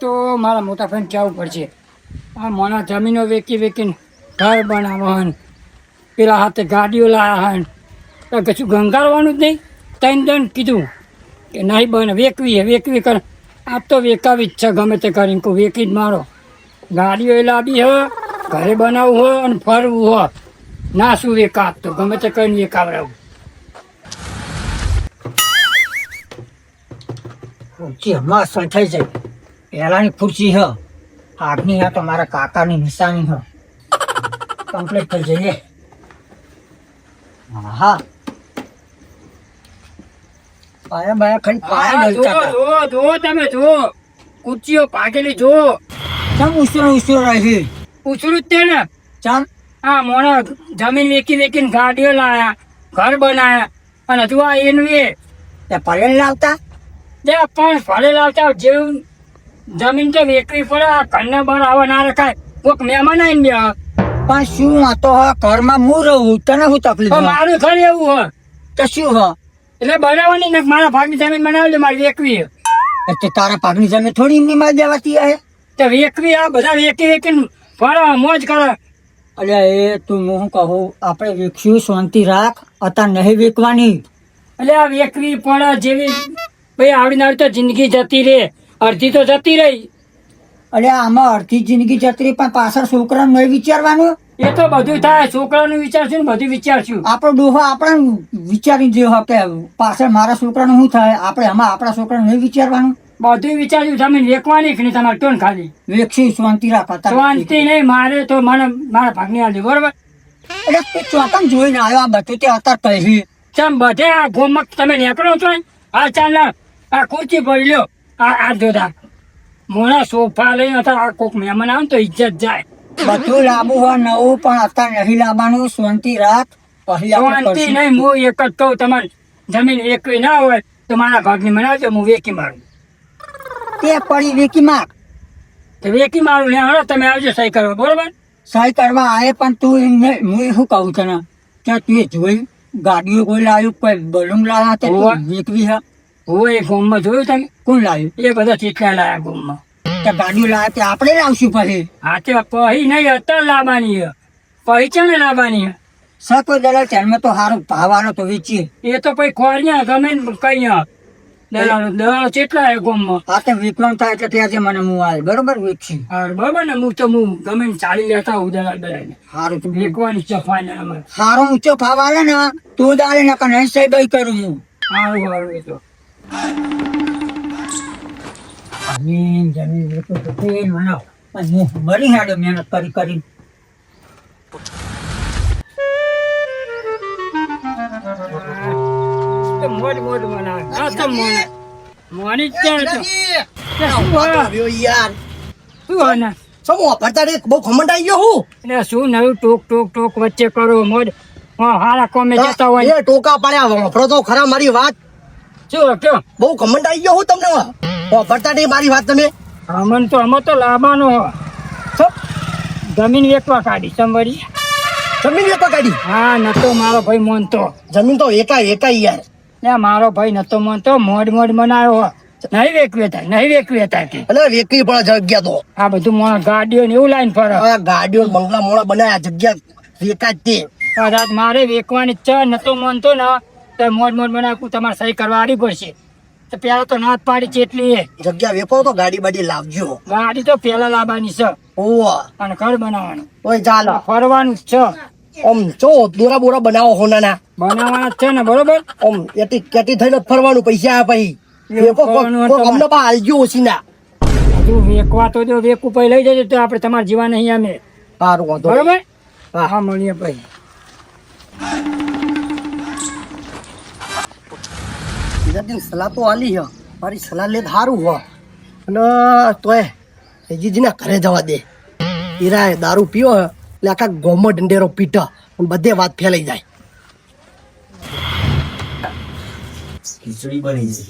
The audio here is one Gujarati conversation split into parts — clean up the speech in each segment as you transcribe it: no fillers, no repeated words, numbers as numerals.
તો મારા મોટા ભાઈને કહેવું પડશે. આ મોના જમીનો વેચીને ઘર બનાવવાનું, પેલા હાથે ગાડીઓ લાવ્યા હન, તો કશું ગંગારવાનું જ નહીં. ત્રણ દંડ કીધું કે નહીં બને, વેકવી કર. આ તો વેકાવી જ છે, ગમે તે કરીને કોઈ વેકી જ મારો. ગાડીઓ એ લાવી હ, ઘરે બનાવવું હોય અને ફરવું હોય. ના શું વેકાત તો ગમે તે કરીને વેકાવડાવું. ખુરશી હમણાં અસર થઈ જાય. પહેલાની ખુરશી હ, આગની હા તો મારા કાકાની નિશાની હ. કમ્પ્લીટ થઈ જઈએ. હા પાયા બાયા ખાલી પાયા હા, જુઓ તમે જુઓ, કુર્ચીઓ ભાગેલી જુઓ. ચમ ઉસરો રહી પૂછડું જ તે ને. ચમ હા, મોણા જમીન વેચીને ગાડીઓ લાયા, ઘર બનાયા, અને હજુ આ એનું એ તે પડેલ લાવતા જે પણ ભલે લાવતા જેવું જમીન તો વેચવી પડે. આ ઘરને બનાવવા ના રખાય. કોઈક મહેમાન આવીને બે પણ શું હતો ઘરમાં હું રહું તને શું તકલીફ હ? મારું ઘર એવું હોય તો શું હ એટલે બનાવવાની ને મારા ભાગની જમીન બનાવજો, મારે વેચવી. તે તારા પાકની જમીન થોડી એમની માં દેવાતી હે? તો વેચવી, આ બધા વેચીને ફરો મોજ કરો. અરે એ તું હું કહું આપણે વેચ્યું શાંતિ રાખ, અત્યારે નહીં વેચવાની. એટલે આ વેચવી પડે જેવી ભાઈ આવડીને આવડી તો જિંદગી જતી રહે, અડધી તો જતી રહી. અરે આમાં અડધી જિંદગી જતી રહી, પણ પાછળ છોકરાને નહીં વિચારવાનું. એ તો બધું થાય, છોકરાનું વિચારશું ને બધું વિચારશું. આપણો ડોહો આપણે વિચારી જે કે પાછળ મારા છોકરાનું શું થાય, આપણે આમાં આપણા છોકરાને નહીં વિચારવાનું. બધું વિચાર્યું. જમીન વેચવાની કે નહીં તમારે ટોન ખાલી વેચી શાંતિ રાખ. શાંતિ નહીં, મારે તો મને મારા ભાગની આલજો, બરોબર? એટલે તું ચોકમ જોઈને આવ્યો આ બધું તે અત્યારે કહી ચમ બધે આ ગોમક તમે નીકળો છો ને? આ ચાલ ના, આ ખુરચી પડી લ્યો. આ જોતા મોના સોફા લઈને અત્યારે આ કોક મહેમાન આવે ને તો ઇજ્જત જાય. બધું લાવવું હોય નવું, પણ અત્યારે નહીં લાવવાનું. શાંતિ રાખ. પછી આપણે શાંતિ કરશું. નહીં, હું એક જ કહું, તમારે જમીન વેચવી ના હોય તો મારા ભાગની બનાવજો, હું વેચી મારું. તે પડી વેકી માગ તો વેચી મારું ને હળો તમે આવજો સહી કરવા, બરોબર? સહી કરવા આવે, પણ તું એમને હું શું કહું તને કે તું એ જોઈ ગાડીઓ કોઈ લાવ્યું, કોઈ બલૂન લાવ્યા તે હોવે. વેચવી હે? હું એ ગોમમાં જોયું તમે? કોણ લાવ્યું? એ બધા ચીટલા લાયા ગોમમાં. તે ગાડીઓ લાવ્યા તે આપણે લાવશું પછી. હા તે પહી નહીં, અત્યારે લાવવાની હે. પૈસાને લાવવાની હે. સકો દલાલ ચાલમાં તો સારું ભાવ આલો તો વેચીએ. એ તો પછી ખોરિયા ગમે ને કઈ દલાલો ચેટલા હે ગોમમાં. આ તે વિકલન થાય એટલે ત્યાં જે મને હું આવે બરોબર વેચી. હા બરોબર ને, હું ગમે ને ચાલી લેતા હું દલાલ દલાલ સારું તું વેચવાની છે ફાઇનલ અમારે. સારો ઊંચો ભાવ આવે ને તું દાલે ને કને સહી બઈ કરું હું. સારું એ તો. જમીન વેચું તો તેલ બનાવ, પણ હું મરી હાડે મહેનત કરી મોડ બનાવે. આ તો મોની જ છે તો. શું યાર હોય ને? બહુ ઘમંડ આવી ગયો હું એટલે શું નવું ટોક વચ્ચે કરો મોડ? હા હારા કોમે જતા હોય. એ ટોકા પાડ્યા વાપરો તો ખરા મારી વાત. શું કયો? બહુ ઘમંડ આવી ગયો હું તમને વાપરતા નહીં મારી વાત તમે. અમે તો લાવવાનો જમીન વેચવા કાઢી સંવરી. જમીન વેચવા કાઢી? હા, નતો મારો ભાઈ મોનતો. જમીન તો એકા યાર. ને મારો ભાઈ નતો મોનતો, મોડ બનાવ્યો. નહીં વેચવી હતા કે અને વેકવી પડે જગ્યા તો. આ બધું ગાડીઓ ને એવું લાઈન ફરે. આ ગાડીઓ બંગલા મોડા બનાવ્યા, જગ્યા વેકા જ તે. રાત મારે વેચવાની જ છે. નતો મોનતો ને તો મોડ બનાવું, તમારે સહી કરવા આવી પડશે. તો પેલા તો નાથ પાડી ચેટલી એ જગ્યા વેકો તો ગાડી બાડી લાવજો. ગાડી તો પેલા લાવવાની છે ઓહ અને ઘર બનાવવાનું. ઓય ચાલો ફરવાનું જ છે. ઓમ ચો દોરા બોરા બનાવો હોનાના બનાવવાના જ છે ને, બરોબર? ઓમ એટી કેટી થઈને ફરવાનું પૈસા આ પછી વેકો અમને બા આલજો ઓછીના. હજુ વેકવા તો જો વેકું પછી લઈ જજો તો આપણે તમારે જીવા નહીં અમે, સારું વાંધો બરોબર? હા મળીએ પછી. સલાહ તો આલી છે, મારી સલાહ લે સારું હો. અને તોય જીજીના ઘરે જવા દે. હીરા દારૂ પીવો એટલે આખા ગોમમાં ડંડેરો પીટા અને બધે વાત ફેલાઈ જાય. ખીચડી બની છે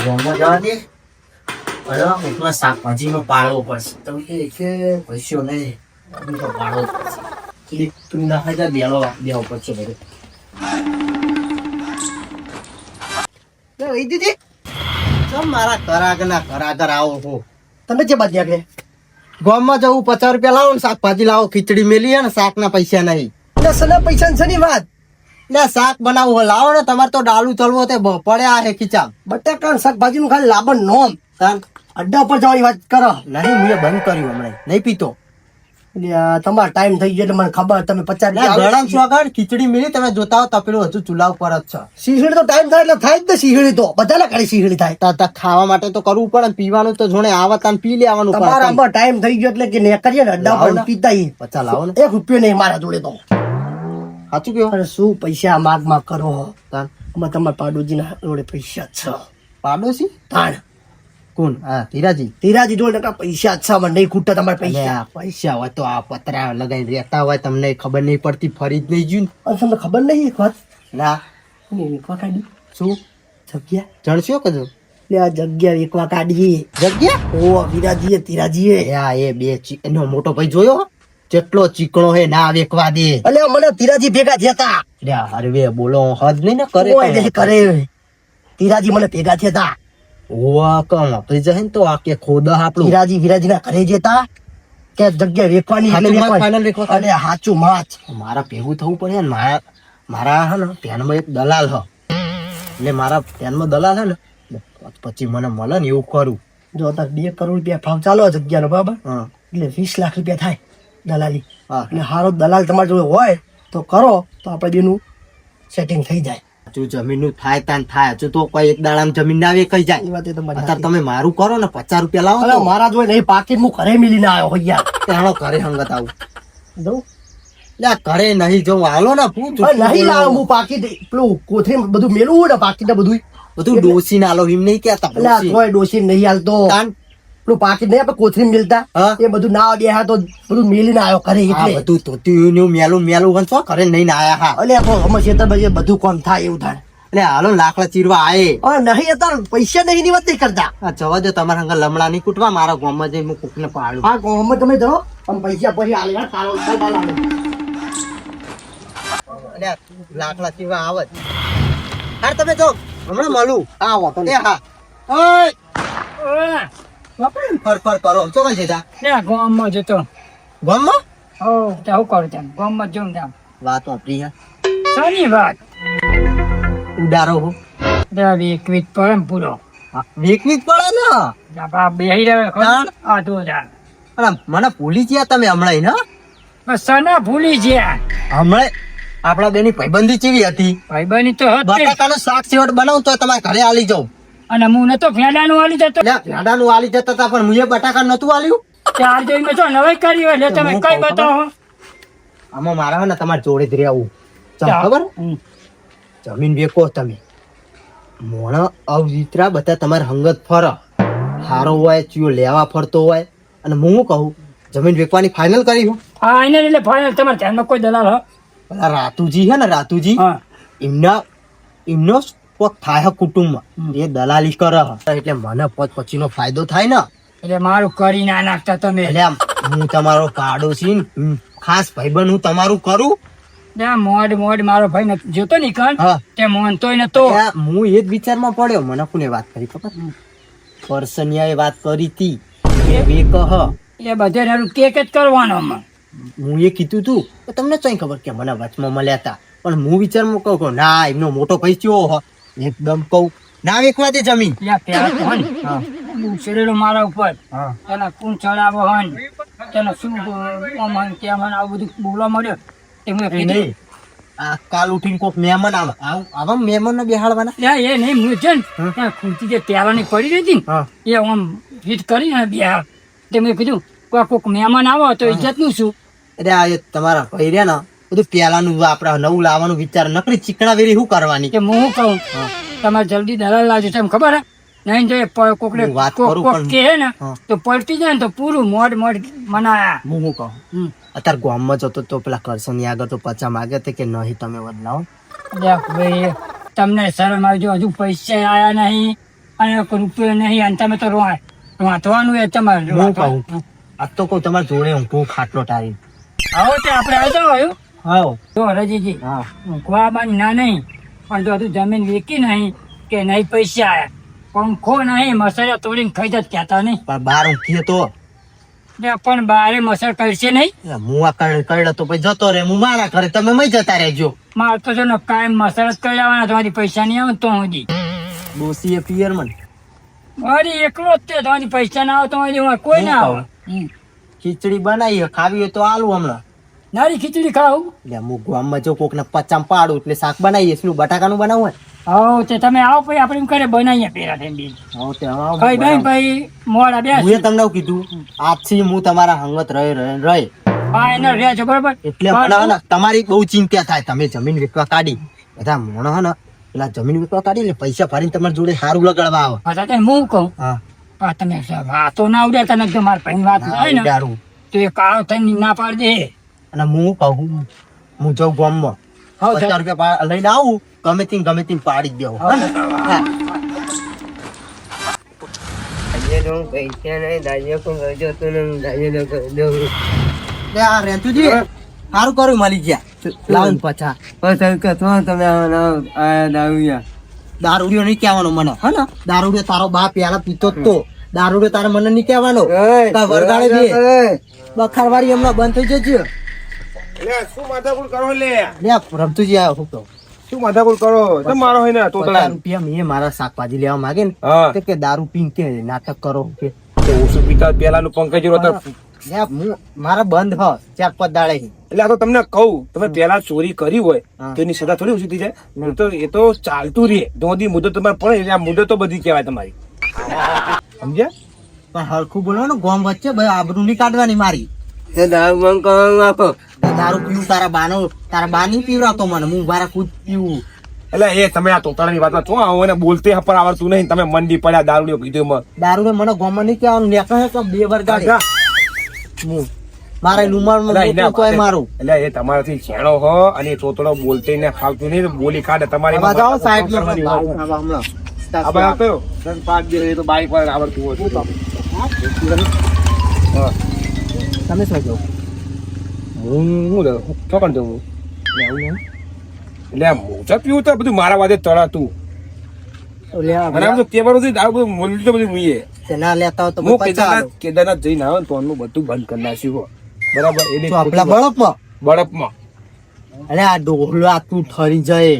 ગોમાં જવા દે. અરે એટલા શાકભાજીનો પાળવો પડશે. તમે કે પૈસો નહીં તો પાળવો પડશે. તું ના હજાર દેવો પડશે બધું. દીદી ચમ મારા કરાગર આવો હો તમે જે બાદ ગયા ગામમાં જવું 50 રૂપિયા લાવો ને શાકભાજી લાવો ખીચડી મેલી હે ને શાક ના પૈસા નહીં એટલે સના પૈસા છે ની વાત એટલે શાક બનાવવું હોય લાવો ને તમારે તો ડાલુ ચલવો તે પડ્યા હે ખીચા બટાકા શાકભાજી નું ખાલી લાભ નોમ તાન અડ્ડા પર જવાની વાત કરો નહીં હું બંધ કર્યું હમણાં નહીં પીતો તમારો ટાઈમ થઈ ગયો એટલે મને ખબર તમે 50 ગરમ સ્વાગર ખીચડી મેલી તમે જોતા હો તપેલું હજુ ચૂલા ઉપર જ છે સિંહડી તો ટાઈમ થાય એટલે થાય જ ને સિંહડી તો બધાને ખાલી સિંહડી થાય તા ખાવા માટે તો કરવું પડે ને પીવાનું તો જોણે આવત અને પી લેવાનું તમારા આમાં ટાઈમ થઈ ગયો એટલે કે ને કરીએ ને અડ્ડા પર પીતા ઈ. પચા લાવો ને 1 રૂપિયો નહીં મારા જોડે તો સાચું કેવું અરે શું પૈસા માગ કરો તાન આમાં તમારા પાડોજીના જોડે પૈસા છે પાડોશી તાણ કોણ હા ધીરાજી ધીરાજી જોડે ટકા પૈસા છે મને નહીં ખૂટતા તમારા અલે પૈસા આ પૈસા હોય તો આ પતરા લગાઈને રહેતા હોય તમને ખબર નહીં પડતી ફરી જ નહીં જ્યું અને તમને ખબર નહીં એક વાત ના એકવા કાઢી શું જગ્યા જણસ્યો કજો લે આ જગ્યા એકવા કાઢીએ જગ્યા ઓ વિરાજીએ ધીરાજીએ યા એ બે એનો મોટો ભાઈ જોયો જેટલો ચીકણો હે ના વેકવા દે અલે મને ધીરાજી ભેગા થયા લ્યા હરવે બોલો હદ નહીં ને કરે ઓય નહીં કરે ધીરાજી મને ભેગા થયા તા ઓવા કમ આપી જશે ને તો આ કે ખોદા આપણું ધીરાજી વિરાજી ના ઘરે જતા કે જગ્યા વેકવાની એટલે હાચું માચ, વેકવાની. final વેકવા. અરે હાચું માચ મારા ભેગું થવું પડે ને મારા હે ને ધ્યાનમાં એક દલાલ હ એટલે મારા ધ્યાનમાં દલાલ હે ને પછી મને મળે ને એવું કરું જો તાર 2 કરોડ રૂપિયા ભાવ ચાલો જગ્યાનો બરાબર હા એટલે 20 લાખ રૂપિયા થાય દલાલી હા એટલે હારો દલાલ તમારા જોડે હોય તો કરો તો આપણે બેનું સેટિંગ થઈ જાય હજુ જમીન નું થાય તાન થાય હજુ તો કોઈ એક દાડામાં જમીન ના વેચાઈ એ જાય વાત એ તમારી અત્યારે સાચી. તમે મારું કરો ને 50 રૂપિયા લાવો અલા તો મારા જોડે નહીં પાકીટ હું ઘરે મિલીને આવ્યો હોય યાર તેનો ઘરે હંગત આવું દઉં લે ઘરે નહીં જવું હાલો ને પૂછ નહીં લાવ હું પાકીટ પેલું કોથળી બધું મેલું હોય ને પાકીટ બધું બધું ડોસી ના લો એમ નહીં કેતા એટલે આ કોઈ ડોસી નહીં હાલતો તાન પેલું પાકીટ નહીં આપણે કોથળી મિલતા હા. એ બધું ના બે તો બધું મેલીને આવ્યો ઘરે આ એટલે બધું ધોતિયું ને મેલું મેલું વંશો ઘરે નહીં આયા હા અલે તો અમે ખેતર બજે બધું કોમ થાય એવું થાય એટલે હાલો લાકડા ચીરવા આયે હવે નહીં અત્યારે પૈસા નહીં ની વાત નહીં કરતા આ જવા દો તમારા હંગા લમડા નહીં કૂટવા મારા ગામમાં જઈને હું કોકને પાડું હા કોમ તમે જાઓ પણ પૈસા પછી આલે યાર તારો લાગે એટલે લાકડા ચીરવા આવે જ. હાર તમે જો હમણાં મળું આવો તો એ હા ઓય ફર ફર કરો શું કહે છે તા ગામમાં જતો ગામમાં હો તો હું કરું તેમ ગામમાં જઉં તેમ વાત વાપરી હે સારી વાત ઉડારો હો એક વીક પર એમ પૂરો વીકની જ પડે ને બાપા બેહી રહ્યો તાણ. આ તો જા અરે મને ભૂલી ગયા તમે હમણાં ને બસ સના ભૂલી ગયા હમણાં આપણા બેની ભાઈબંધી ચેવી હતી ભાઈબંધી તો હતી બટાકાનું શાક સેવટ બનાવું તો તમારે ઘરે આલી જાઉં અને હું નતો ફેડાનું વાલી જતો એટલે ભેડાનું આલી જતા હતા પણ મુએ બટાકા નતું આલ્યું ચાર જોઈને તો નવાઈ કરી હોય એટલે તમે હું કઈ કહું બતાવો આમાં મારા ને તમારે જોડે જ રહેવું ચાલ ખબર હમ. જમીન વેકો તમે મોણા અવિતરા બધા તમારે હંગત ફર હારો હોય ચિયો લેવા ફરતો હોય અને હું શું કહું જમીન વેકવાની ફાઇનલ કરી હું હા એને એટલે ફાઇનલ તમારા ધ્યાનમાં કોઈ દલાલ હો પેલા રાતુજી હે ને રાતુજી હા એમનો કોક થાય કુટુંબમાં એ દલાલી કરે હ. એટલે મને પછીનો ફાયદો થાય ને એટલે મારું કરી ના નાખતા તમે એટલે આમ હું તમારો પાડોશી ને, ખાસ ભાઈબંધ હું તમારું કરું ત્યાં મોડ મારો ભાઈ નથી જોતો ને કણ હા તે મોનતોય નતો ત્યાં હું એ જ વિચારમાં પડ્યો મને કોને વાત કરી ખબર પરસનિયાએ વાત કરી તી એ બે કહ એ બધે હારું કેક જ કરવાનો આમાં. હું એ કીધું તું તો તમને કઈ ખબર કે મને વચમાં મળ્યા હતા પણ હું વિચારમાં કહું કે ના એમનો મોટો ભાઈ ચેવો હ એકદમ કહું ના વેકવા દે જમીન ત્યાં પેલા તો હન, હા ઉછરેલો મારા ઉપર હા તેના કુણ ચડાવો હન તેનો શું આમ હન તેમ હન આવું બધું બોલવા મળ્યો તે મેં એ કીધું નહીં આ કાલ ઉઠીને કોક મહેમાન આવે આવા મહેમાન બેહાડવાના ત્યાં એ નહીં હું છે ને હમ. ત્યાં ખુરશી જે પહેલાની પડી રહી હતી ને હા એ આમ ફીટ કરીને બિહાર તે મેં કીધું કોક મહેમાન આવો તો ઇજ્જતનું શું એટલે આ એ તમારા ભાઈ રહ્યા ને બધું પેલાનું આપડે નવું લાવવાનું વિચાર નકરી ચીકણા વેરી શું કરવાની કે હું શું કહું હા. તમારે જલ્દી દલાલ લાવજો તેમ ખબર હે નહીં તો એ કોકને હું વાત કોક કરું કોક પણ- કહે ને હા. તો પડતી જાય ને તો પૂરું મોડ મનાયા હું શું કહું હમ. અત્યારે ગામમાં જતો તો પેલા કરસની આગળ તો પચા માગે તે કે નહીં તમે બદલાવો દેખ ભાઈ તમને શરમ આવજો હજુ પૈસા આયા નહીં અને એક રૂપિયો નહીં અને તમે તો વાંચવાનું એ તમારે હું કહું આજ તો કહું તમારે જોડે ઊંઘું ખાટલો ટાળી આવો તે આપણે આવતો હોય હા તો રજીજી હા ખોવા બાની ના નહીં પણ જો હજુ જમીન વેચી નહીં કે નહીં પૈસા આયા પંખો નહીં મસાલા તોડીને ખાઈ જત કહેતા નહીં પણ બાર ઊંઘીએ તો ને પણ બારે મસર કરશે નહીં હું આ કરડે તો પછી જતો રે હું મારા ઘરે તમે મય જતા રહેજો મારે તો છે ને કાયમ મસાલા જ કરી લેવાના તમારી પૈસા નહીં આવે ને તો સુધી ડોસીએ પિયર મને મારી એકલો જ તે તમારી પૈસા ના આવે તો મારી કોઈ ના આવે ખીચડી બનાવી ખાવી હોય તો આલું હમણાં નારી ખીચડી ખાવ એટલે હું ગામમાં જો કોકને પચામ પાડું એટલે શાક બનાવીએ એટલું બટાકાનું બનાવું હા તે તમે આવો પછી આપણે એમ કરે બનાવીએ પેલા થઈને બીજ હોય ભાઈ ભાઈ ભાઈ મોડા મેં બેસ તમને એવું કીધું આજથી હું તમારા હંગત રહે હા એને રહેજો બરોબર એટલે મને હે ને તમારી બહુ ચિંતા થાય તમે જમીન વેચવા કાઢી બધા મોણો હે ને પેલા જમીન વેચવા કાઢી એટલે પૈસા ફરીને તમારી જોડે સારું લગાડવા આવે હા તો હું કહું હા આ તમે વાતો ના આવડે તને જો મારા ભાઈ વાત થાય ને દારૂ તો એ કાળો થઈને ના પાડી દે અને હું કહું હું જાઉં ગામમાં હા, 50 રૂપિયા લઈને આવું ગમે તે પાડી જ દેવું હા લે આ રેતુજી સારું કર્યું મળી ગયા લાવ ને પછા દારૂડિયો નહીં કહેવાનો મને હે ને દારૂડિયો તારો બાપ પેલા પીતો જ તો દારૂડિયો તારે મને નહીં કહેવાનો વરગાડે દે બખારવાળી હમણાં બંધ થઈ જજો શું માથાકૂટ કરો લે લે રમતુજી આવ્યો હું તો શું માથાકૂટ કરો તમે મારો હોય ને તો 50 રૂપિયા મેં મારા શાકભાજી લેવા માંગે ને હા તો કે દારૂ પીને કે નાટક કરો કે ઓછું પીતા પેલાનું પંકજ લે હું મારા બંધ હ 4-5 દાડે એટલે આ તો તમને કહું તમે પેલા ચોરી કરી હોય હા. તો એની સજા થોડી ઓછી થઈ જાય એ તો ચાલતું રહે દોધી મુદત તમારે પડે એટલે આ મુદતો બધી કહેવાય તમારી સમજ્યા પણ હરખું બોલવાનું ગોમ વચ્ચે ભાઈ આબરૂ નહીં કાઢવાની મારી દારૂ પીવું તારા બાની પીવરાવતો મને હું મારા ખુદ પીવું એટલે એ તમે આ તોતાળાની વાતમાં શું આવો ને બોલતે પર આવડતું નહીં તમે મંડી પડ્યા દારૂ કીધું દારૂ મને ગોમાં નહીં કહેવાનું નેકળે તો 2 વાર ગાડી હું મારા લુમાડમાં મારું એટલે એ તમારાથી છેણો હો અને તોતડો બોલતે ને ફાવતું નહીં બોલી કાઢે તમારી આવા જાઓ સાઈડમાં હમણાં કયો પાક દે તો બાઈક પર આવડતું હોય તમે શું કહો હું ચોકણ જવું એટલે મોજા પીવું તો બધું મારા વાદે તળાતું અને આ બધું તહેવારો થી દારૂ બધું મૂલ્ય તો બધું મૂઈએ ના લેતા હોય તો હું પૈસા કેદારનાથ જઈને આવે ને તો આનું બધું બંધ કરી નાખ્યું હો. બરાબર એટલે આપલા બળપમાં બળપમાં અરે આ ડોહલો આ તું ઠરી જાય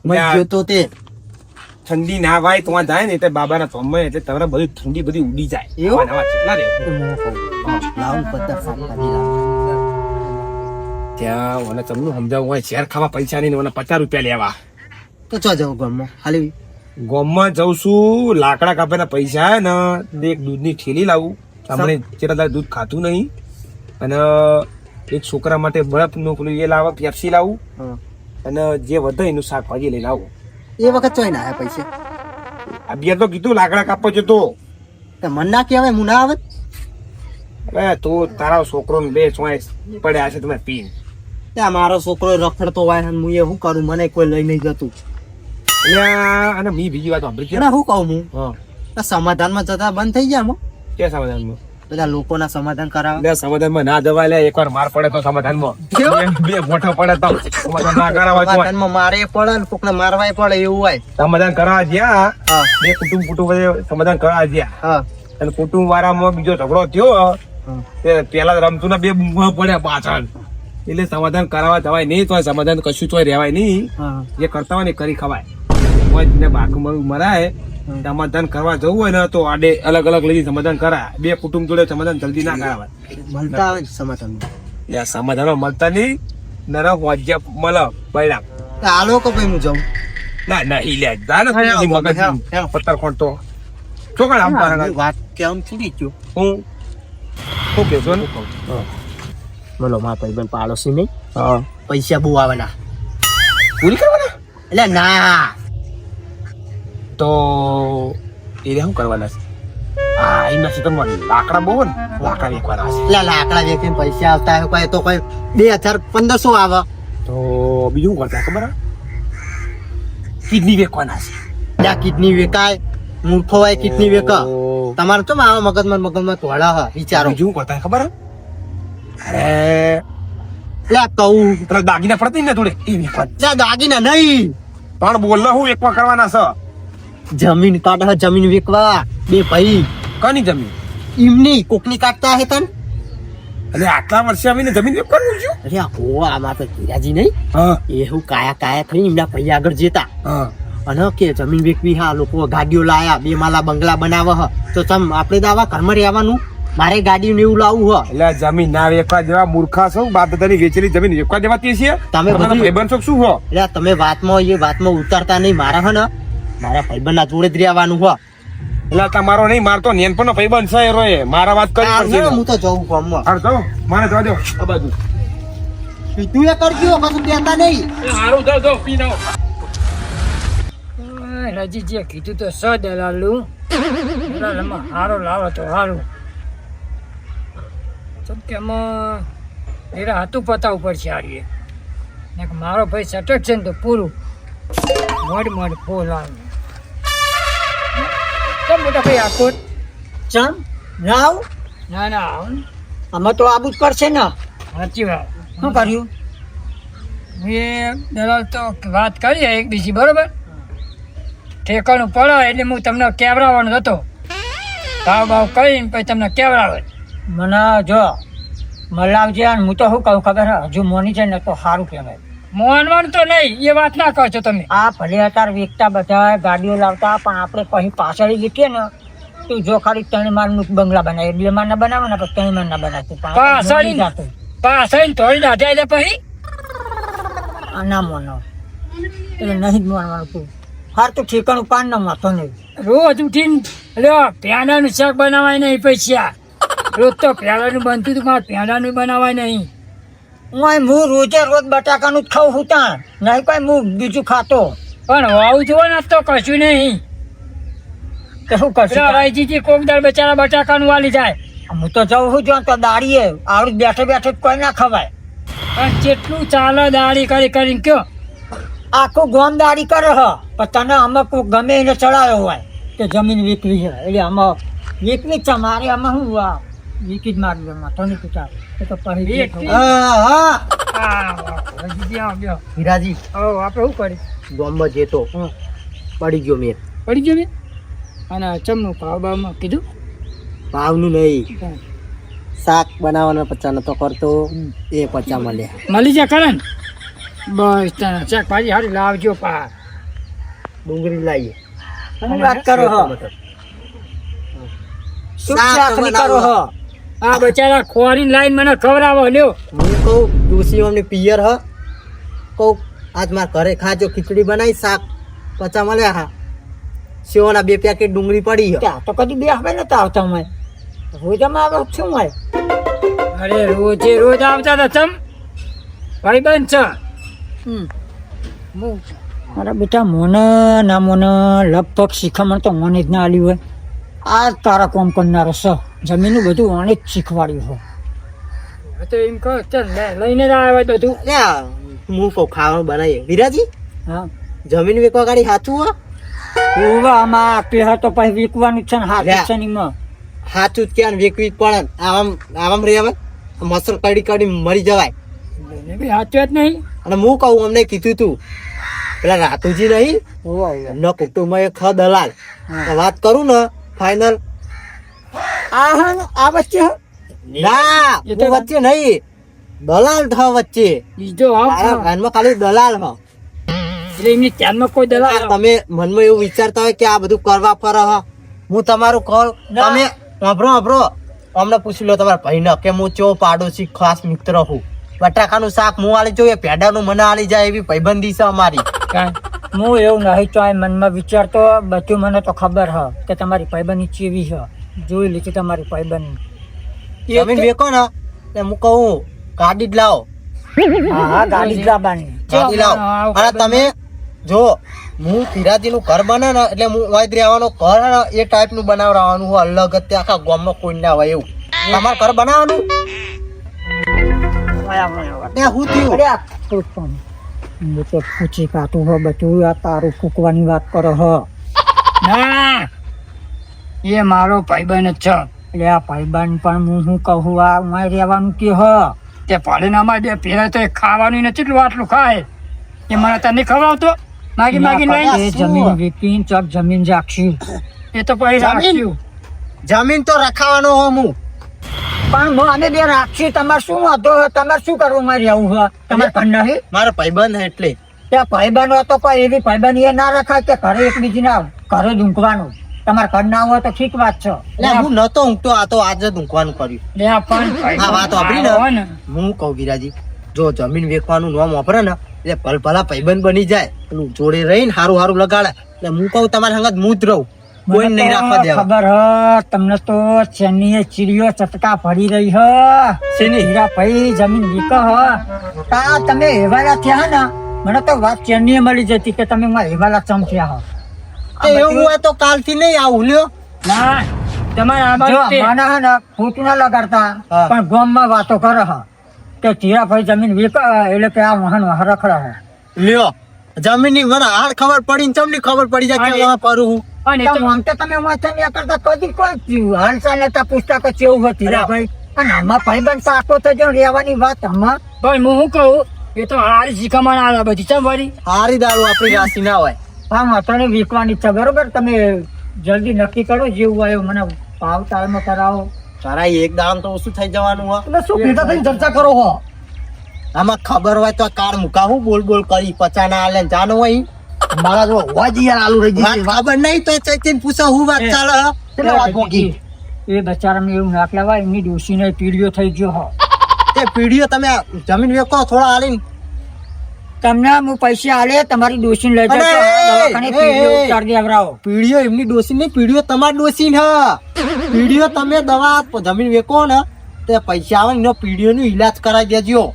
મેં યાર. ગયો તો તે ઠંડી ના વાય તો જાય ને એટલે બાબાના થોમમાં એટલે તમારે બધી ઠંડી બધી ઉડી જાય એવું? આવા નવા કેટલા રે લાવ પત્તા શાકભાજી લાવ ત્યાં મને તમને સમજાવવું હોય શેર ખાવા પૈસા નહીં ને મને 50 રૂપિયા લેવા તો ચો જાવ ગામમાં ખાલી ગામમાં જઉં છું લાકડા કાપવાના પૈસા હે ને તે એક દૂધની ઠેલી લાવું હમણે ચેરા દૂધ ખાતું નહીં અને એક છોકરા માટે બરફનું પેલું એ લાવવા પેપ્સી લાવું હા. અને જે વધે એનું શાકભાજી લઈને આવું એ વખત ચોઈ ના આવ્યા પૈસા આ બે તો કીધું લાકડા કાપવો છે તો તો મન ના કહેવાય હું ના આવે હવે તું તારા છોકરો ને બે ચોઈસ પડ્યા છે તમે પીન ત્યાં મારો છોકરો રખડતો હોય અને હું એ શું કરું મને કોઈ લઈ નહીં જતું અને મી બીજી વાત સાંભળી છે ના શું કહું હું હા આ સમાધાનમાં જતા બંધ થઈ ગયા હું કે સમાધાનમાં બધા લોકોના સમાધાન કરાવે લે સમાધાનમાં ના દવા લે એકવાર માર પડે તો સમાધાનમાં બે મોટો પડે તો સમાધાન ના કરાવવા જોઈએ. સમાધાનમાં મારે પડે ને કોકને મારવાય પડે એવું હોય સમાધાન કરવા જ્યાં હા બે કુટુંબ વચ્ચે સમાધાન કરવા જ્યાં હા અને કુટુંબ વાળામાં બીજો ઝઘડો થયો તે પેલા રમતું ના બે બૂમા પડ્યા પાછળ એટલે સમાધાન કરાવવા જવાય નહીં તો સમાધાન કશું તો રહેવાય નહીં હા જે કરતા હોય ને એ કરી ખવાય કોઈ ને બાકુ મરાય સમાધાન કરવા જવું હોય ને તો આડે અલગ અલગ લઈ સમાધાન કરાય બે કુટુંબ જોડે સમાધાન જલ્દી ના કરાવાય મળતા આવે ને સમાધાન એટલે આ સમાધાનમાં મળતા નહીં નરમ વાજ્ય મળે બૈરા હાલો કે ભાઈ હું જાઉં ના ના ઈ લે જા ને મગજ પત્તર ખોટતો ચોકડ આમ પારા વાત કેમ છૂટી ગયો હું શું કહેશો ને બોલો મારા ભાઈ પાડોશી નહીં હા પૈસા બહુ આવેના પૂરી કરવાના એટલે ના તો એ શું કરવાના છે હા એના ક્ષેત્રમાં લાકડા બહુ ને લાકડા વેચવાના છે એટલે લાકડા વેચીને પૈસા આવતા હોય કોઈ તો કોઈ 2500 આવે તો બીજું શું કરતા ખબર કિડની વેચવાના છે એટલે આ કિડની વેકાય મૂર્ખો હોય કિડની વેકા તમારે ચમ આવા મગજમાં તોડા હ વિચારો બીજું શું કરતા ખબર અરે એટલે આ કહું પેલા દાગીના પડતી ને થોડે એ વેચવાના એટલે દાગીના નહીં પણ બોલ હું એકવા કરવાના છે જમીન કાઢે જમીન વેકવા બે ભાઈ કોની જમીન? એમની કોકની કાઢતા હે તન એટલે આટલા વર્ષે આવીને જમીન વેચવાનું છું? અરે ઓ આમાં તો ધીરાજી નહીં હા એવું કાયા થઈ એમના ભાઈ આગળ જતા હા. અને કે જમીન વેચવી હા લોકો ગાડીઓ લાયા 2 માલા બંગલા બનાવે હ તો તમ આપણે તો આવા ઘરમાં રહેવાનું મારે ગાડી ને એવું લાવવું હ એટલે આ જમીન ના વેચવા જેવા મૂર્ખા છો? બાપ દાદાની વેચેલી જમીન વેચવા દેવાતી છે? તમે બધી- ભાઈબંધ છો કે શું હો? એટલે તમે વાતમાં ઉતારતા નહીં મારા હ ને મારા ભાઈબંધના જોડે જ રહેવાનું હ એટલે તમારો નહીં, મારતો નેનપણનો ભાઈબંધ છે એરો એ. મારા વાત કરી પડશે. હું તો જઉં ગામમાં હાર જાઓ, મારે જવા દો આ બાજુ. તું એ કરજો કશું કહેતા નહીં હારું જાઓ પી નાઓ. રજીજીએ કીધું તો સ દલાલું દલાલમાં હારો લાવો તો સારું. કેમ કે એમાં એરા હાથું પતાવવું પડશે હારીએ ને કે મારો ભાઈ સટક છે ને તો પૂરું મોડ ફૂલ આવે. કેમ મોટા ભાઈ આખો ચમ રાવ ના આવો ને આમાં તો આબુ જ પડશે ને. સાચી વાત. શું કર્યું? એ દલાલ તો વાત કરીએ એક બીજી બરોબર ઠેકાણું પડે એટલે હું તમને કેવરાવાનો હતો ભાવ કરીને પછી તમને કેવરાવે. મને જો મલાવજે અને હું તો શું કહું ખબર હે? હજુ મોની છે ને તો સારું કહેવાય. મોનવાનું તો નહીં એ વાત ના કહો છો તમે. આ ભલે અત્યારે વેચતા બધા ગાડીઓ લાવતા પણ આપણે પછી પાછળ જીતીએ ને તું જો ખાલી 3 માળનું બંગલા બનાવે 2 માળના બનાવે ને પછી 3 માળના બનાવતું પાછળ થોડી દાઢી એટલે પછી ના મોનો એટલે નહીં જ માનવાનું તું હાર તો ઠેકાણું પાન ના માથો નહીં. રોજ ઉઠીને લ્યો પેંડાનું શાક બનાવાય નહીં પૈસા રોજ તો પેંડાનું બનતું હતું મારે પેંડાનું બનાવાય નહીં. હું રોજે રોજ બટાકાનું જ ખાઉં છું ત્યાં નહીં કોઈ હું બીજું ખાતો પણ વાવું જુઓ ને તો કશું નહીં. કે શું કરશું? રાયજીજી કોક દાળ બચારા બટાકાનું વાલી જાય હું તો જઉં છું જો તો દાડીએ આવડું બેઠે બેઠે કોઈ ના ખવાય. પણ જેટલું ચાલે દાળી કરીને કયો આખું ગોમ દાડી કરે હ પણ તને આમાં કોઈ ગમે એને ચડાવ્યો હોય કે જમીન વેચવી છે એટલે આમાં વેચવી જ છે મારે આમાં શું વેચી જ મારું એમાં તો નહીં પૂછા એ તો પછી વેચવી? હા રાયજીજી આવો બેહો. હીરાજી હવે આપણે શું કરી ગામમાં જતો પડી ગયો મેં પડી ગયો ને અને ચમનું ભાવ ભાવમાં કીધું ભાવનું નહીં શાક બનાવવાના 50 નતો કરતો એ 50 મળ્યા મળી જાય કરે ને બસ તને શાકભાજી હારી લાવજો પા. ડુંગળી લાવીએ શું વાત કરો હ? શું શાક નહીં કરો હ? આ બચારા ખોરીને લાઈન મને ખવડાવો લ્યો. હું કહું ડોસી અમને પિયર હ કહું આજ મારા ઘરે ખાજો ખીચડી બનાવી શાક 50 મળ્યા હા સેવાના 2 પેકેટ ડુંગળી પડી હ ત્યાં તો કદી બે હવે નતા આવતા અમે રોજ અમે આવે શું હોય? અરે રોજે રોજ આવતા હતા તમ ભાઈબંધ છે. મારા બેટા મોને ના મોને લગભગ શીખામણ તો મને જ ના આલ્યું હોય. આ તારા કોમ કરનારો છે જમીનનું બધું મને જ શીખવાડ્યું હોય. હા તો એમ કહો ચાલ લઈને જ આવ્યા બધું. હું કહું ખાવાનું બનાવીએ વિરાજી હા જમીન વેચવા ગાડી સાચું હો ઓવા આમાં આપી તો પછી વીકવાનું જ છે ને હાથ છે ને એમાં. સાચું જ ક્યાં વેચવી જ પડે ને. આમ રહેવાય મસર કડી મરી જવાય એને બી સાચું જ નહીં. અને હું કહું અમને કીધું તું પેલા રાતુજી નહીં ઓવા ઓવા. ન કુટુંબમાં એક દલાલ વાત કરું ને ફાઈનલ આ હા ને, આ વચ્ચે હા? ના એ તો હું વચ્ચે નહીં દલાલ થ વચ્ચે બીજો તારા આવ ભાનમાં ખાલી દલાલ હ એટલે એમની ધ્યાનમાં કોઈ દલાલ તમે મનમાં એવું વિચારતા હોય કે આ બધું કરવા પર હ હું તમારું કહું તમે વાપરો અમને પૂછી લો તમારા ભાઈને કે હું ચો પાડોશી ખાસ મિત્ર હું બટાકાનું શાક હું આલી જોઈએ પેડાનું મને આલી જાય એવી ભાઈબંધી છે અમારી કાંઈ હું એવું નહીં તો આ મનમાં વિચારતો બધું મને તો ખબર હ કે તમારી ભાઈબંધી ચેવી છે જોઈ લીધી તમારી ભાઈબંધ. જમીન વેકો ને એટલે હું કહું ગાડી જ લાવો હા હા ગાડી જ લાવવાની. ગાડી લાવો અને તમે જો હું પિરાજીનું ઘર બને ને એટલે હું વાય રહેવાનું ઘર હે ને એ ટાઈપનું બનાવવાનું હોય અલગ જ તે આખા ગામમાં કોઈ ના હોય એવું તમારે ઘર બનાવવાનું ત્યાં હું થયું અરે આ ફૂટવાનું. હું તો પૂછી કાઢું હો બધું આ તારું ફૂકવાની વાત કરો હ. ના એ મારો ભાઈબંધ જ છે. એટલે આ ભાઈબંધ પણ હું શું કહું આ મારે રહેવાનું કે હ તે પાડીને અમારે બે પહેલા તો એ ખાવાનું ને કેટલું આટલું ખાય એ મને તને નહીં ખવડાવતો. માગી માગી એ લઈ જમીન વેચીને ચોક જમીન રાખશું. એ તો પછી રાખ્યું. જમીન તો રખાવાનો હો હું. પણ અમે બે રાખશું. તમારે શું વાંધો હોય? તમારે શું કરવું મારે આવું હોય? તમારે ઘર નહીં? મારો ભાઈબંધ હે એટલે. ત્યાં ભાઈબંધ હતો કોઈ એવી ભાઈબંધ એ ના રખાય કે ઘરે એકબીજીના ઘરે જ ઊંઘવાનું. તમારે ઘર ના હોય તો ઠીક વાત છે. એટલે હું નતો ઊંઘતો, આ તો આજે જ ઊંઘવાનું કર્યું. લે આ પણ હા, વાત વાપરી હોય ને. હું કહું ગિરાજી, જો જમીન વેચવાનું નામ વાપરે ને એટલે ભલા ભાઈબંધ બની જાય, પેલું જોડે રહીને હારું હારું લગાડે. એટલે હું કહું તમારી સંગત હું જ રહું, કોઈ નહીં રાખવા દેવા. ખબર હ તમને તો ચેન્નીએ ચીડીઓ ચટકા ભરી રહી હ. શેની? હીરા ભાઈ જમીન વીકો હ. તા તમે હેવાલા થયા ને, મને તો વાત ચેન્નીએ મળી જતી કે તમે મારા હેવાલા ચમ થયા હો. તો એવું હોય તો કાલથી નહીં આવું લ્યો. ના તમારે આ જો બાજુ તે- મને હે ને ખોટું ના લગાડતા, હા. પણ ગામમાં વાતો કરે હ કે ધીરાભાઈ જમીન વીકો એટલે કે આ વાહન રખડા હે. લ્યો, જમીનની મને હાલ ખબર પડી ને ચમની ખબર પડી જાય કે આ પરું હું. અને એ તો આમ તો તમે વાંચન નહીં કરતા કદી કોઈ થયું. હાલચાલ નતા પૂછતા કે કેવું હોય ધીરાભાઈ. અને આમાં ભાઈબંધ તો આખો થજો રહેવાની વાત આમાં. પણ હું શું કહું એ તો હારી શીખામણ આલા બધી ચમ વળી હારી દારૂ આપણી રાશિ ના હોય. હા વાંચોને વીકવાની છે બરોબર. તમે જલ્દી નક્કી કરો જેવું હોય એવું મને ભાવ તાલમાં કરાવો. તારા એક દામ તો ઓછું થઈ જવાનું હોય. એટલે શું ભેગા થઈને ચર્ચા કરો હો? આમાં ખબર હોય તો કાર મુકા હું બોલ બોલ કરી પચા ના આલે ને જાનો હોય. મારા જો હોવા જ યાર આલુ રહી વાત જશે. ખબર નહીં તો ચૈતીને પૂછો હું વાત ચાલે હે? કેટલા વાત પોકી? એ બચારાને એવું નાખ લેવાય. એમની ડોશીને પીડીઓ થઈ ગયો હો. તે પીડીઓ તમે જમીન વેકો થોડા હાલીને. તમને હું પૈસા આલે તમારી ડોશીને લઈ જાઓ. અરે, દવાખાને એ, પીડીઓ એ. ઉતારી દેવડાવો. પીડીઓ એમની ડોસી નહીં, પીડીઓ તમારી ડોસી ને પીડીઓ તમે દવા જમીન વેકો ને તે પૈસા આવે ને પીડીઓ નું ઈલાજ કરાવી દેજો.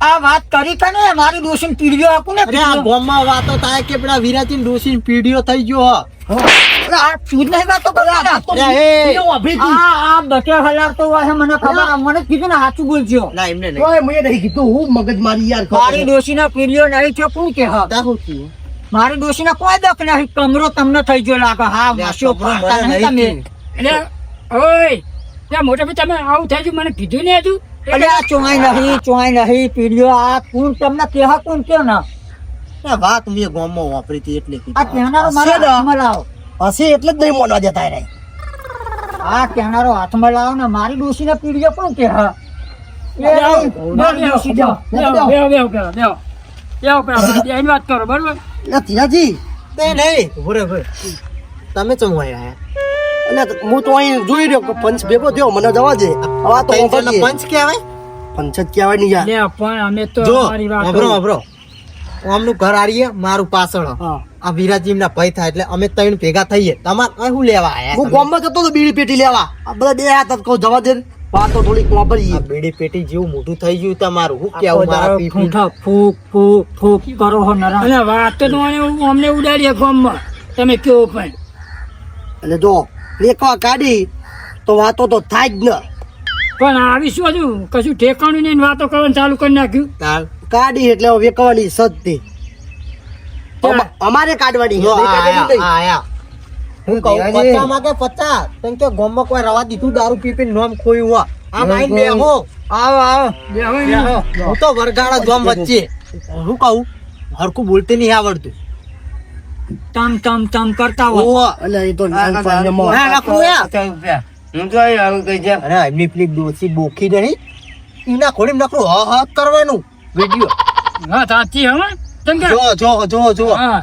આ વાત કરી કે ને મારી ડોશીને પીડીઓ આપું ને અરે આ પીડીઓ. ગામમાં વાતો થાય કે પેલા વિરાજી ડોસી પીડીઓ થઈ ગયો હ. અરે આ શું નહીં વાતો કરો? અરે, એ. કેવું અભી તું? આ બકે હલાવતો હોય છે, મને ખબર. મને કીધું ને સાચું બોલજો. ના એમને નહીં. ઓય મેં નહીં કીધું, હું મગજ મારી યાર ખબર. મારી ડોશીના પીડીઓ નહીં થયો કોણ કે હા? તા શું થયું? મારી ડોશીના કોઈ દખ નહીં. કમરો તમને થઈ ગયો લાગે. હા લે, આ માસ્યો કમરો પાડતા મને નહીં નહીં તમે. એટલે ઓય ત્યાં મોટા ભાઈ તમે આવું થાય છે મને કીધું ને હજુ અરે આ ચોંય નહીં પીડીઓ. આ કોણ તમને કેહ કોણ કે ના? આ વાત મેં ગામમાં વાપરી હતી એટલે આ કીધું. કહેનારો મારા હશે ને? હાથમાં લાવો. હશે એટલે જ નહીં મોનવા દેતા રે. આ કહેનારો હાથમાં લાવો ને મારી ડોશીને પીડીઓ કોણ કે હા? મારી ડોશી જાઓ. બેહો બેહો પેલા બેહો બેહો પેલા એની વાત કરો બરોબર એટલે ધીરાજી, તે નહીં ભૂરે ભૂરે તમે ચમ હોય આયા? એટલે હું તો અહીં જોઈ રહ્યો કે પંચ ભેગો થયો, મને જવા દે. હવે આ તો પંચ ઓફરીએ. પંચ કહેવાય. પંચ જ કહેવાય નહીં યાર. લે પણ અમે તો જો અમારી વાત વાપરો વાપરો આમનું ઘર આરીએ મારું પાછળ હા આ વિરાજી ના ભય થાય એટલે અમે ત્રણ ભેગા થઈએ. તમારે અહીં શું લેવા આયા હું તમે? ગામમાં જતો તો બીડી પેટી લેવા. આ બધા બે હાથ જ કહું જવા દે ને. વાતો થોડીક વાપરીએ. આ બીડી પેટી જેવું મોટું થઈ ગયું તમારું. શું કેવું મારા પીપી? ફૂંઠા ફૂક ફૂક ફૂક કરો હો નરા. અને વાત તો અમને ઉડાડીએ ગામમાં તમે કેવો પણ એટલે જો રેખવા કાઢી તો વાતો તો થાય જ ને. પણ આવી શું હજુ કશું ઠેકાણું નહીં ને વાતો કરવાનું ચાલુ કરી નાખ્યું તાલ. કાઢી એટલે હવે વેકવાની સજતી. અમારે કાઢવાની જો છે. આ નહીં કાઢી આયા, નહીં. આ આયા. હું કહું વિરાજી. 50 માંગે 50. કેમ કે ગામમાં કોઈ રવા દીધું દારૂ પી પીને નોમ ખોયું હોય. આ માઈન બેહો. આવો આવો. હું તો વરગાડા ગામ વચ્ચે. હું કહું હરખું બોલતે નહીં આવડતું. તમ તમ તમ કરતા હો. ઓહો. એટલે એ તો નિયમમાં. ના, ના, ખોયા. અરે એમની પેલી ડોસી બોખી નહીં એના ખોડી નકરું હ હ કરવાનું વિડિયો. હા સાચી હવે કેમ કે જો હા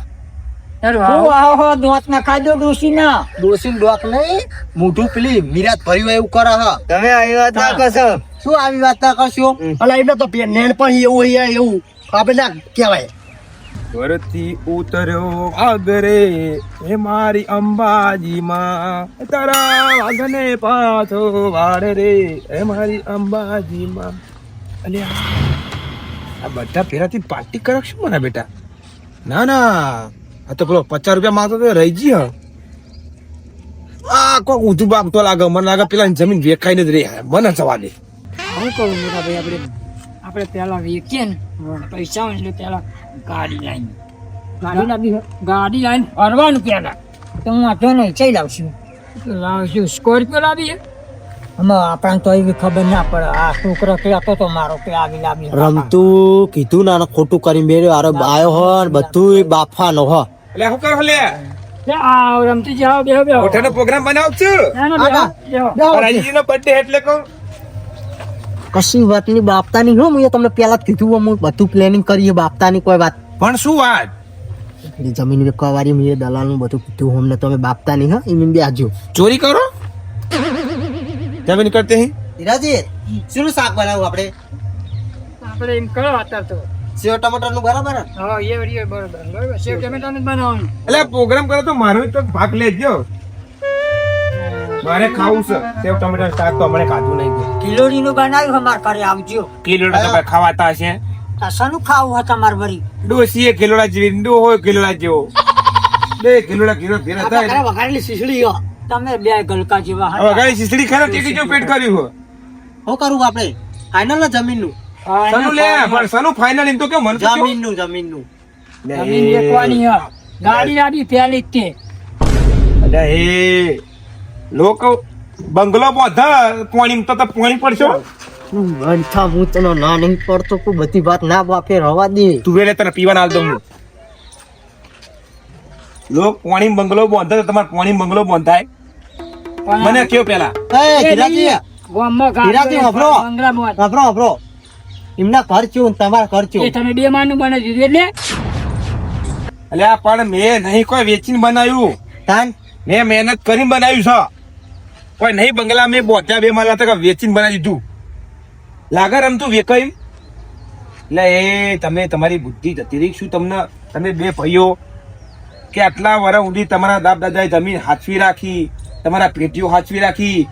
તારું હું આવું. આવો હો દોત ના ખાધો ડોશી ના. ડોસી ડોક નહીં મોઢું પેલી મિરાત ભર્યું એવું કરે હ. તમે આવી વાત ના કરશો. શું આવી વાત ના કરશો? અલા એટલે તો નેણ પણ એવું હોય એવું આપણે ના કહેવાય. વરથી ઉતર્યો આગરે હે મારી અંબાજી માં, તારા વાગને પાછો વાળ રે હે મારી અંબાજી માં. અલે આ બધા ફેરાથી પાર્ટી કરે શું મને બેટા? ના ના આ તો પેલો 50 રૂપિયા માંગતો તો રહી જી. આ કોક ઊંધું બાગતો લાગે મને. લાગે પેલા જમીન વેખાઈને જ રે મને જવા દે. હું કહું મોટા ભાઈ આપણે પેલા વેચીએ ને પૈસા હોય એટલે પેલા ગાડી લાવીને ગાડી લાવીને ફરવાનું પેલા તો હું વાંધો નહીં ચઈ લાવશું. લાવશું સ્કોર્પિયો લાવીએ આમાં આપણને તો એવી ખબર ના પડે આ છોકરો કહેતો તો મારો કે આવી લાવી રમતું કીધું ને આને ખોટું કરીને બેર્યો આરો આયો હો ને બધું બાફાનો હો એટલે શું કરો લે તે આ રમતી જાઓ બેહો બેહો મોટાનો પ્રોગ્રામ બનાવ છું ના ના બેહો બેહો રાજીનો બર્થડે એટલે કહું કશી વાતની બાપતાની હો હું તમને પહેલા જ કીધું હું બધું પ્લાનિંગ કરીએ બાપતાની કોઈ વાત પણ શું વાત પેલી જમીન વેચવા વાળી મેં દલાલનું બધું કીધું અમને તમે બાપતાની હા એમ બે આજો ચોરી કરો જમીન કરતે હી હીરાજી શું શાક બનાવું આપણે આપણે એમ કરો અત્યારે તો સેવ ટમાટર નું બરાબર હા એ વળી બરોબર બરોબર સેવ ટમેટાનું જ બનાવવાનું એટલે પ્રોગ્રામ કરો તો મારો તો ભાગ લેજો મારે ખાવું છે સેવ ટમેટા શાક તો હમણાં ખાધું નહીં કિલોરીનું બનાવ્યું અમાર ઘરે આવજો કિલોડા તમે ખાવાતા હશે શાનું ખાવું હોય તમારે વળી ડોસીએ કિલોડા જેવી ડો હોય કિલોડા જેવો બે કિલોડા કિલો ફેર હતા વઘારેલી શીશડી હો તમે બે ગલકા જેવા હવે ગાડી સિસડી ખરા તે જો પેટ કર્યું હો શું કરું આપણે ફાઇનલ ના જમીન નું સનુ લે પણ સનુ ફાઇનલ એમ તો કે મન તો જમીન નું જમીન વેચવાની હે ગાડી લાવી પહેલી જ તે અરે એ લોકો બંગલો બાંધા પાણી તો પાણી પડશો અચ્છા હું તને ના નહીં પડતો કોઈ બધી વાત ના બાપે રવા દે તું વેલે તને પીવાના આલ દઉં હું લોક પાણી બંગલો બાંધા તો તમારે પાણી બંગલો બાંધાય મને કયો પેલા એ હીરાજી ગામમાં હીરાજી વાપરો. બંગલામાં વાપરો વાપરો એમના ઘર ચેવું ને તમારા ઘર એ ચેવું તમે બે માનું બનાવી દીધું એટલે અલ્યા પણ મેં નહીં કોઈ વેચીને બનાવ્યું તાન મેં મહેનત કરીને બનાવ્યું છે કોઈ નહીં બંગલા મેં બોત્યા બે માલા તક વેચીને બનાવી દીધું લાગે રમતું વેકાઈ એટલે એ તમે તમારી બુદ્ધિ જતી રહી શું તમને તમે બે ભાઈઓ કે આટલા વર્ષ સુધી તમારા દાપ દાદાએ જમીન હાચવી રાખી તમારા પેટીઓ હાચવી રાખી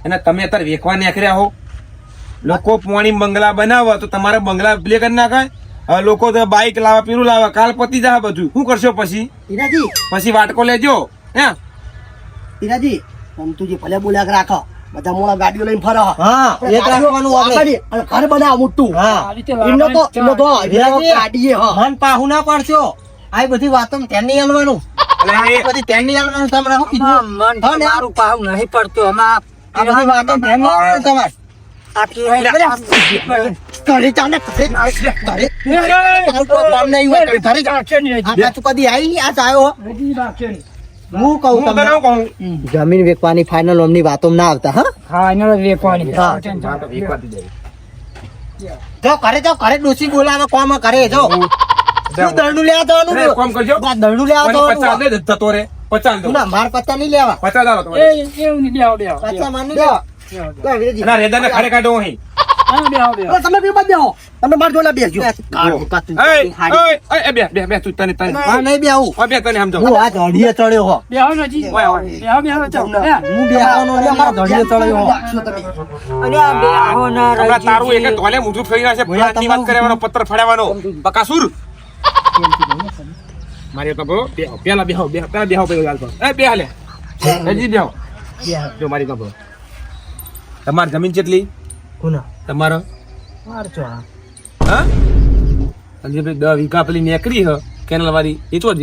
અને તમે અત્યારે વેચવા નીકળ્યા હો લોકો પોણી બંગલા બનાવે તો તમારા બંગલા પ્લે કરી નાખાય હવે લોકો તો બાઈક લાવે પીરું લાવે કાલ પતી જાય બધું શું કરશો પછી હીરાજી પછી વાટકો લેજો હે હીરાજી રમતુજી ભલે બોલ્યા કે રાખો બધા મોડા ગાડીઓ લઈને ફરો હા એ જ રાખવાનું આપણે અને ઘર બનાવ મોટું હા આ રીતે એમનો તો હીરાજી, ગાડીએ હા મન પાહુ ના પડશો આ બધી વાતો ત્યાં નહીં હાલવાનું એટલે એ બધી ત્યાં નહીં હાલવાનું તમારે શું કીધું મન તો મારું પાહું નહીં પડતું અમાર આ બધી વાતો ત્યાં નહીં હાલવાનું તમારે આખી ઘરે ચાલે ઘરે તારું તો કામ નહીં હોય ઘરે જા. આ પાછું કદી આવી આ આવ્યો હું કહું હું તને તમને શું કહું જમીન વેચવાની ફાઇનલ અમની વાતો ના આવતા હા હા એનો વેચવાની હા. જો ઘરે ડોસી બોલાવે કોમ કરે જો શું દરડું લેવા જવાનું અરે, કોમ કરજો. આ દરડું લેવા મને જવાનું 50 દે જતો રે 50 દો ના માર પત્તા નહીં લેવા 50 આલો તમારે એવું નહીં બેહો બેહો પત્તા માર નહીં લેવા લે, વિરેજી. ના રેદાને ખાડે કાઢો અહીં હા બેહો બેહો અરે તમે બે બાદ બેહો તમે માર જોડે બેસજો કાઢું, કાઢું. એ બે તું તને હા, નહીં બે આવું બે તને સમજો હું આ ધડીએ ચડ્યો હો બેહો નથી ઓય, ઓય. બેહો બેહો ચાલ હું બે આવવાનો એટલે મારા ધડીએ ચડ્યો હો અને આ બે આવો ના હમણાં તારું એક તોલે મૂઠું થઈ રહ્યા છે ફ્લાટની વાત કરવાનો પત્ર ફાડવાનો બકાસુર મારી તો પેલા બેહો પેલા બેહો એ બે હાલે હજી બેહો જો મારી તો તમારી જમીન કેટલી કોના તમારો મારજો હા હા સંજયભાઈ 10 વીઘા પેલી નેકરી હ કેનલ વાળી એ તો જ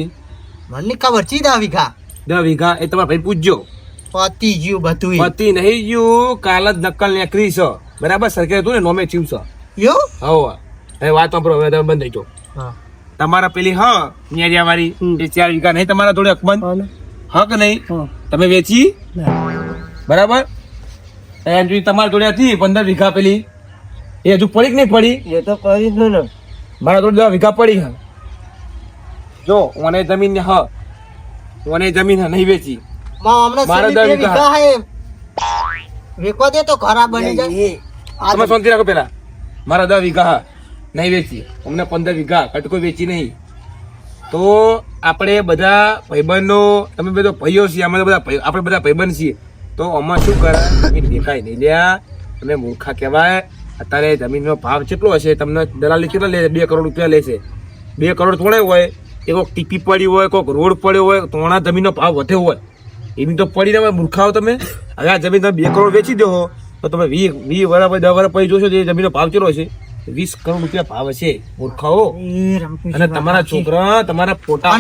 મને ખબર છે દા વીઘા 10 વીઘા એ તમારા ભાઈ પૂછજો પતી ગયું બધું પતિ નહીં ગયું કાલ જ નકલ નેકરી છે બરાબર સરકારે તું ને નોમે થયું છે યો હવે વાત વાપરો હવે તમે બંધ થઈ જાઓ હા તમારા પેલી હ ન્યારિયા વાળી એ 4 વીઘા નહીં તમારા જોડે અકબંધ હક નહીં તમે વેચી બરાબર એમ જોઈ તમારા જોડે હતી 15 વીઘા પેલી એ હજુ પડી કે નહીં પડી એ તો કરી જ ને મારા જોડે 10 વીઘા પડી હ જો ઓને જમીન હ ઓને જમીન હ નહીં વેચી હમણાં મારા 10 વીઘા. વીઘા હે વેચવા દે તો ખરાબ બની જાય તમે શાંતિ રાખો પેલા મારા 10 વીઘા હ નહીં વેચી અમને 15 વીઘા કટકો વેચી નહીં તો આપણે બધા ભાઈબંધો તમે બધા ભાઈઓ છીએ અમે બધા આપણે બધા ભાઈબંધ છીએ તો આમાં શું કરે જમીન દેખાય નહીં લ્યા તમે મૂર્ખા કહેવાય અત્યારે જમીનનો ભાવ કેટલો હશે તમને દલાલી કેટલા લે 2 કરોડ રૂપિયા લેશે 2 કરોડ થોડે હોય એ કોઈક ટીપી પડી હોય કોઈક રોડ પડ્યો હોય તોણા જમીનનો ભાવ વધે હોય એવી તો પડી તમે મૂર્ખાઓ તમે હવે આ જમીન તમે 2 કરોડ વેચી દો તો તમે 20 વર્ષ 10 વર્ષ પછી જોશો તો એ જમીનનો ભાવ કેટલો હશે 20 કરોડ રૂપિયા ભાવ હશે મૂર્ખાઓ અને તમારા છોકરા તમારા અને પોતા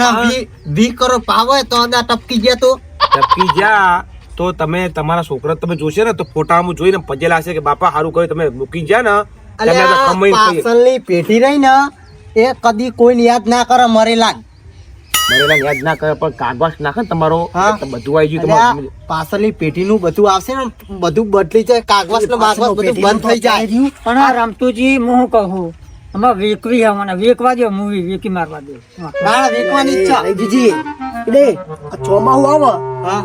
20 કરોડ પાવે તો અદા ટપકી ગયા તો ટપકી જા તો તમે તમારા છોકરા તમે જોશે ને તો ફોટામાં જોઈને પજેલા હશે કે બાપા સારું કર્યું તમે મૂકી ગયા ને અલે તમે આ કમાઈને ખાઈએ. પાછળની પેઢી રહી ને એ કદી કોઈને યાદ ના કરે મરેલા મરેલા યાદ ના કરે પણ કાગવાસ નાખે ને તમારો હા. તો બધું આવી ગયું અલે આ તમારું. પાછળની પેઢીનું બધું આવશે ને બધું બદલી જાય કાગવાસ ને બાગવાસ બધું બંધ થઈ જાય પણ આ રમતુજી હું શું કહું આમાં વેકવી મને વેકવા દો મૂવી વેકી મારવા દો ના વેચવાની ઈચ્છા જીજી એટલે આ ચોમાહું આવે હા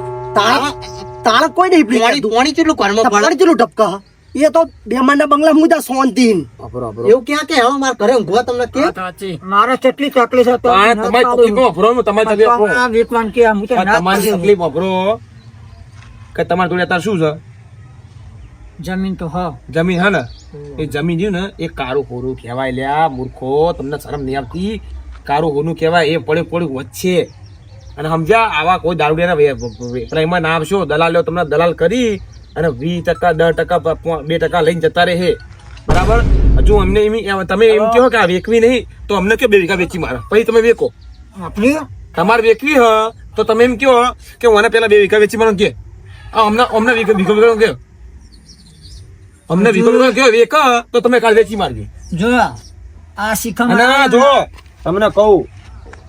તાણ કોઈ નહીં પીડી ધોણી કેટલું ઘરમાં પાણી ચેલું ટપકા એ તો બે માળના બંગલા મુદા સોનતીન વાપરો, વાપરો. એવું ક્યાં કે હવે મારા ઘરે ઊંઘવા તમને કે મારે કેટલી તકલીફ હતો આ તમારી તકલીફમાં વાપરો ને, તમારી તકલીફ વાપરો. આ વેકવાન કે હું તો આ ના તમારી પાડું. તકલીફ વાપરો કે તમારી જોડે અત્યારે શું છે જમીન તો હ જમીન હે ને એ જમીન રહ્યું ને એ કારું હોરું કહેવાય લ્યા મૂર્ખો તમને શરમ નહીં આવતી કારું હોરું કહેવાય એ પડે પડે વચ્ચે અને સમજ્યા આવા કોઈ દારૂડિયાના પ્રેમમાં ના આવશો દલાલો તમને દલાલ કરી અને 20%, 10%, 2% લઈને જતા રહે બરાબર હજુ અમને તમે એમ કહો કે આ વેચવી નહીં તો અમને કયો 2 વીઘા વેચી મારે પછી તમે વેકો આપણે તમારે વેચવી હ તો તમે એમ કહો કે મને પેલા 2 વીઘા વેચી મારો કે અમને વીઘો કે અમને વીઘો કયો વેક તો તમે કાલ વેચી મારજો જો આ અને શીખા જો તમને કહું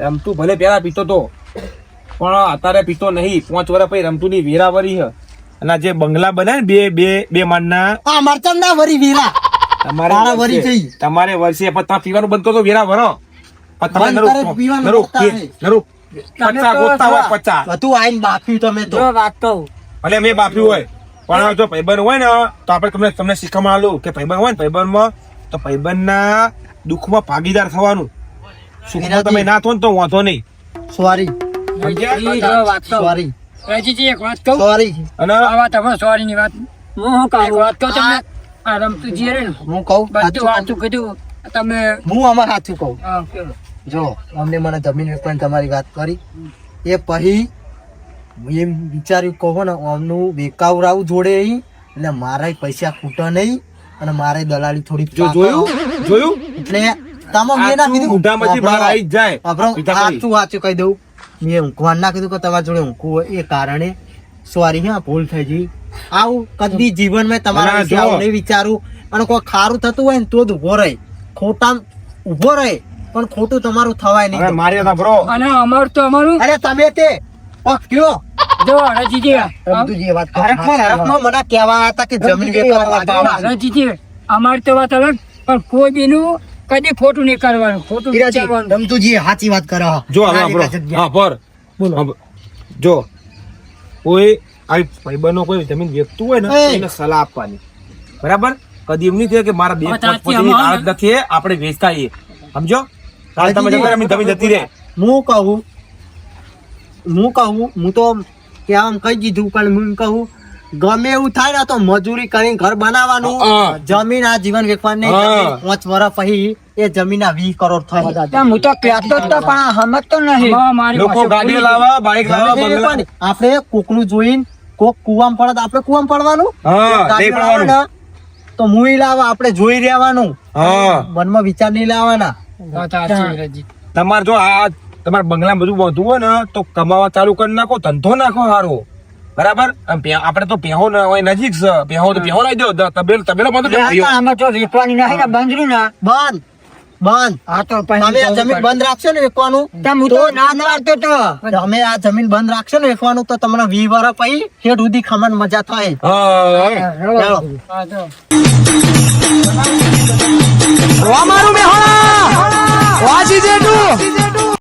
રમતું ભલે પેલા પીતો તો પણ અત્યારે પીતો નહીં 5 વર્ષ પછી રમતું ની વેરાવરી હે અને આ જે બંગલા બનાય ને બે માળના આ મરચમ ના વરી વીરા તારા વરી જઈ. તમારે વર્ષે પણ તમે પીવાનું બંધ કરો તો વેરા ભરો પણ તમે બંધ કરે પીવાનું રોકતા નહીં. નરું 50 ગોતતા હોય 50 બધું આઈને બાફ્યું તમે તો જો વાત કહું ભલે મેં બાપ્યું હોય પણ જો ભાઈબંધ હોય ને તો આપણે તમને શીખવામાં આલું કે ભાઈબંધ હોય ને ભાઈબંધમાં તો ભાઈબંધના દુઃખમાં ભાગીદાર થવાનું સુખમાં તમે ના થો ને તો વાંધો નહીં સોરી ઈ જો વાત કહું સોરી રાજીજી એક વાત કહું સોરી અને આ વાત હવે સોરી ની વાત હું શું એક કહું વાત કહું તમને આ રમતુજી રે ને હું કહું બધું વાંચું કીધું તમે હું અમાર સાચું કહું હા, કહો. જો અમને મને જમીન વેચવાની તમારી વાત કરી એ પછી એમ વિચાર્યું કહો ને અમનું વેકાવરાવું જોડે અહીં એટલે મારા પૈસા ખૂટે નહીં અને મારે દલાલી થોડી જો જોયું એટલે તમે મેં ના કીધું ઊંધામાંથી બહાર આવી જ જાય આપણો સાચું સાચું કહી દઉં મેં ઊંઘવા ના કીધું કે તમારા જોડે ઊંઘવું હોય એ કારણે સોરી હા ભૂલ થઈ ગઈ આવું કદી જીવનમાં તમારા ના, વિશે જો. આવું નહીં વિચારું અને કોઈ ખારું થતું હોય ને તો જ ઉભો રહે ખોટા ઉભો રહે પણ ખોટું તમારું થવાય હવે નહીં મારી હતા બ્રો અને અમારું તો અમારું અરે તમે તે કયો જો રાજીજી રમતુજી એ વાત કરો. હરખમાં મને કહેવા હતા કે જમીન વેચવા વાળા. રાજીજી અમારી તો વાત અલગ પણ કોઈ બીનું કદી ખોટું નહીં કરવાનું ખોટું હીરાજી, વિચારવાનું. રમતુજી એ સાચી વાત કરે હા. જો હવે ના આપણો દેખા જગ્યા. હા પર બોલો જો કોઈ આવી ભાઈબંધનો કોઈ જમીન વેચતું હોય ને તો એ. એને સલાહ આપવાની બરાબર કદી એમ નહીં થાય કે મારા બે હવે પોત તારથી પોતની આમાં હાલત નથી આપણે વેચતા એ સમજો કાલ તમે હાજી. જતા જમીન જતી રહે હું કહું હું તો કેમ કહી દીધું પણ હું કહું ગમે એવું થાય ને તો મજૂરી કરીને ઘર બનાવવાનું હા. જમીન આ જીવન વેચવાની નહીં. હા. જમીન 5 વર્ષ પછી એ જમીન ના 20 કરોડ થાય ત્યાં હું તો કહેતો જ તો પણ સમજતો નહીં હા, મારી લોકો પાસે ગાડીઓ પૂરી- લાવવા બાઈક લાવવા આપણે બંગલા આપણે કોકનું જોઈને કોક કુવામાં પડે તો આપણે કુવામાં પડવાનું હા ગાડીઓ નહીં લાવે પડવાનું ને તો મુઈ લાવવા આપણે જોઈ રહેવાનું હા મનમાં વિચાર નહીં લાવવાના વાત સાચી, રાજી. તમારે જો આ તમારા બંગલા બધું વધુ હોય ને તો કમાવા ચાલુ કરી નાખો ધંધો નાખો સારો બરાબર આપણે તો પેહો હોય નજીક છે પેહો તો પેહો લાવી દો તબેલો બંધ કર્યો. આમાં તો વેચવાની નહીં ને બંધરું ના બંધ આ તો તમે આ જમીન બંધ રાખશો ને વેચવાનું ત્યાં હું તો ના પાડતો તો તમે આ જમીન બંધ રાખશો ને વેચવાનું તો તમને 20 વર્ષ પછી હેઠ સુધી ખમણ મજા થાય હા ચાલો. હા, તો. અમારું મેહોણા વાજી જેટલું